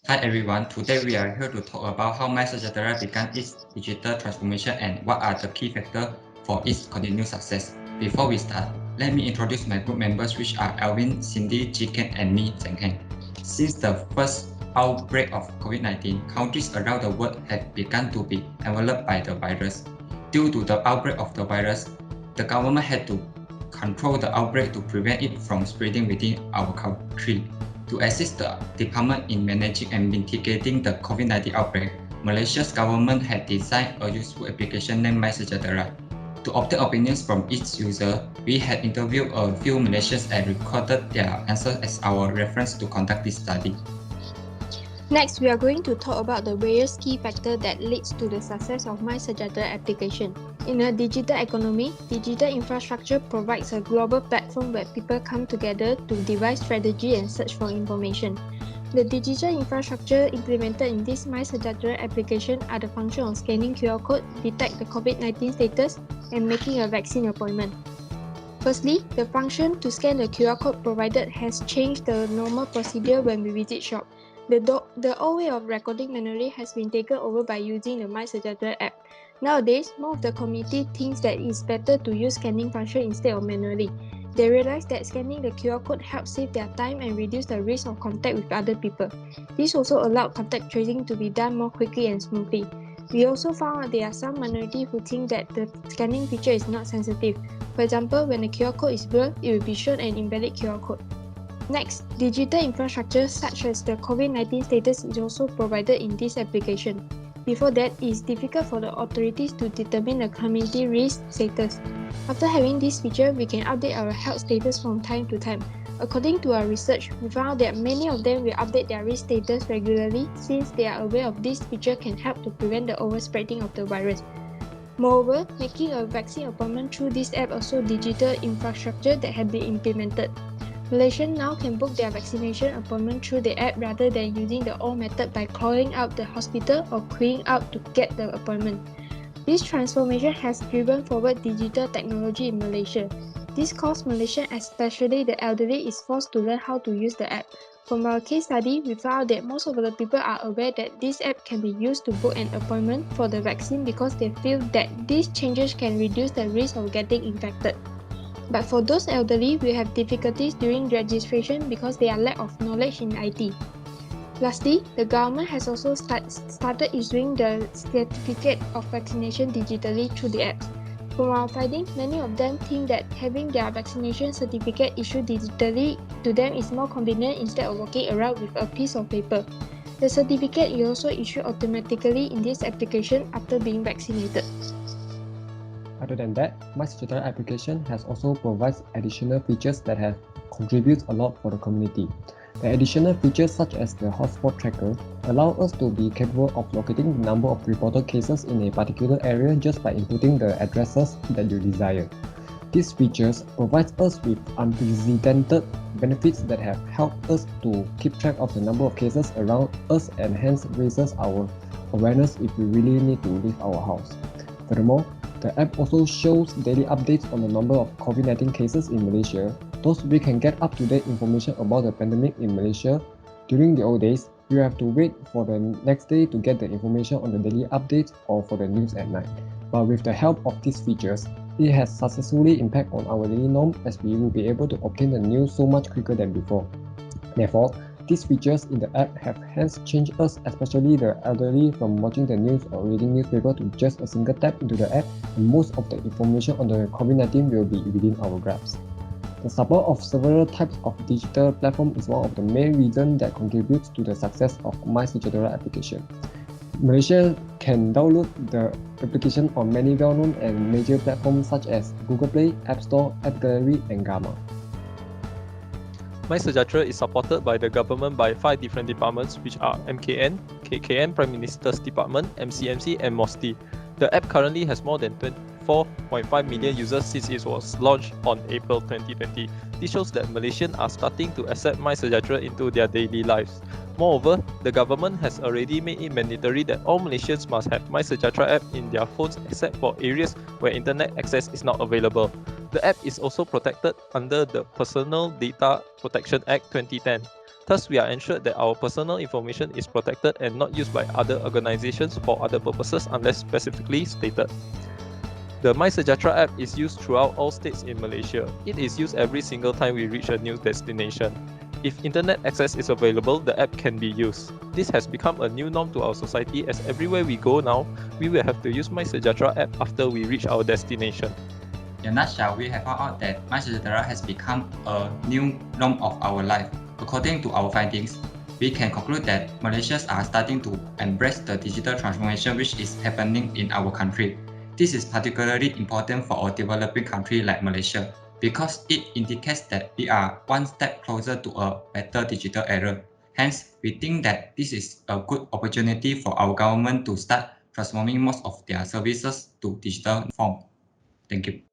Hi everyone, today we are here to talk about how MySejahtera began its digital transformation and what are the key factors for its continued success. Before we start, let me introduce my group members, which are Alvin, Cindy, Chicken, and me, Zhengheng. Since the first outbreak of COVID-19, countries around the world have begun to be enveloped by the virus. Due to the outbreak of the virus, the government had to control the outbreak to prevent it from spreading within our country. To assist the department in managing and mitigating the COVID-19 outbreak, Malaysia's government had designed a useful application named MySejahtera. To obtain opinions from each user, we had interviewed a few Malaysians and recorded their answers as our reference to conduct this study. Next, we are going to talk about the various key factors that leads to the success of MySejahtera application. In a digital economy, digital infrastructure provides a global platform where people come together to devise strategy and search for information. The digital infrastructure implemented in this MySejahtera application are the function of scanning QR code, detect the COVID-19 status, and making a vaccine appointment. Firstly, the function to scan the QR code provided has changed the normal procedure when we visit shop. The old way of recording manually has been taken over by using the MySejahtera app. Nowadays, more of the community thinks that it's better to use scanning function instead of manually. They realize that scanning the QR code helps save their time and reduce the risk of contact with other people. This also allowed contact tracing to be done more quickly and smoothly. We also found out there are some minority who think that the scanning feature is not sensitive. For example, when the QR code is blurred, it will be shown an invalid QR code. Next, digital infrastructure such as the COVID-19 status is also provided in this application. Before that, it is difficult for the authorities to determine the community risk status. After having this feature, we can update our health status from time to time. According to our research, we found that many of them will update their risk status regularly since they are aware of this feature can help to prevent the overspreading of the virus. Moreover, making a vaccine appointment through this app also digital infrastructure that had been implemented. Malaysians now can book their vaccination appointment through the app rather than using the old method by calling out the hospital or queuing out to get the appointment. This transformation has driven forward digital technology in Malaysia. This caused Malaysians, especially the elderly, is forced to learn how to use the app. From our case study, we found that most of the people are aware that this app can be used to book an appointment for the vaccine because they feel that these changes can reduce the risk of getting infected. But for those elderly, we have difficulties during registration because they are lack of knowledge in IT. Lastly, the government has also started issuing the certificate of vaccination digitally through the app. From our findings, many of them think that having their vaccination certificate issued digitally to them is more convenient instead of walking around with a piece of paper. The certificate is also issued automatically in this application after being vaccinated. Other than that, MySejahtera application has also provides additional features that have contributed a lot for the community. The additional features such as the hotspot tracker allow us to be capable of locating the number of reported cases in a particular area just by inputting the addresses that you desire. These features provide us with unprecedented benefits that have helped us to keep track of the number of cases around us and hence raises our awareness if we really need to leave our house. Furthermore, the app also shows daily updates on the number of COVID-19 cases in Malaysia, thus we can get up-to-date information about the pandemic in Malaysia. During the old days, you have to wait for the next day to get the information on the daily updates or for the news at night. But with the help of these features, it has successfully impacted on our daily norm as we will be able to obtain the news so much quicker than before. Therefore, these features in the app have hence changed us, especially the elderly, from watching the news or reading newspaper to just a single tap into the app, and most of the information on the COVID-19 will be within our grasp. The support of several types of digital platform is one of the main reasons that contributes to the success of MySejahtera application. Malaysia can download the application on many well-known and major platforms such as Google Play, App Store, App Gallery, and Gamma. MySejahtera is supported by the government by 5 different departments, which are MKN, KKN Prime Minister's Department, MCMC, and MOSTI. The app currently has more than 4.5 million users since it was launched on April 2020. This shows that Malaysians are starting to accept MySejahtera into their daily lives. Moreover, the government has already made it mandatory that all Malaysians must have MySejahtera app in their phones except for areas where internet access is not available. The app is also protected under the Personal Data Protection Act 2010. Thus, we are ensured that our personal information is protected and not used by other organizations for other purposes unless specifically stated. The MySejahtera app is used throughout all states in Malaysia. It is used every single time we reach a new destination. If internet access is available, the app can be used. This has become a new norm to our society as everywhere we go now, we will have to use MySejahtera app after we reach our destination. In a nutshell, we have found out that MySejahtera has become a new norm of our life. According to our findings, we can conclude that Malaysians are starting to embrace the digital transformation which is happening in our country. This is particularly important for a developing country like Malaysia because it indicates that we are one step closer to a better digital era. Hence, we think that this is a good opportunity for our government to start transforming most of their services to digital form. Thank you.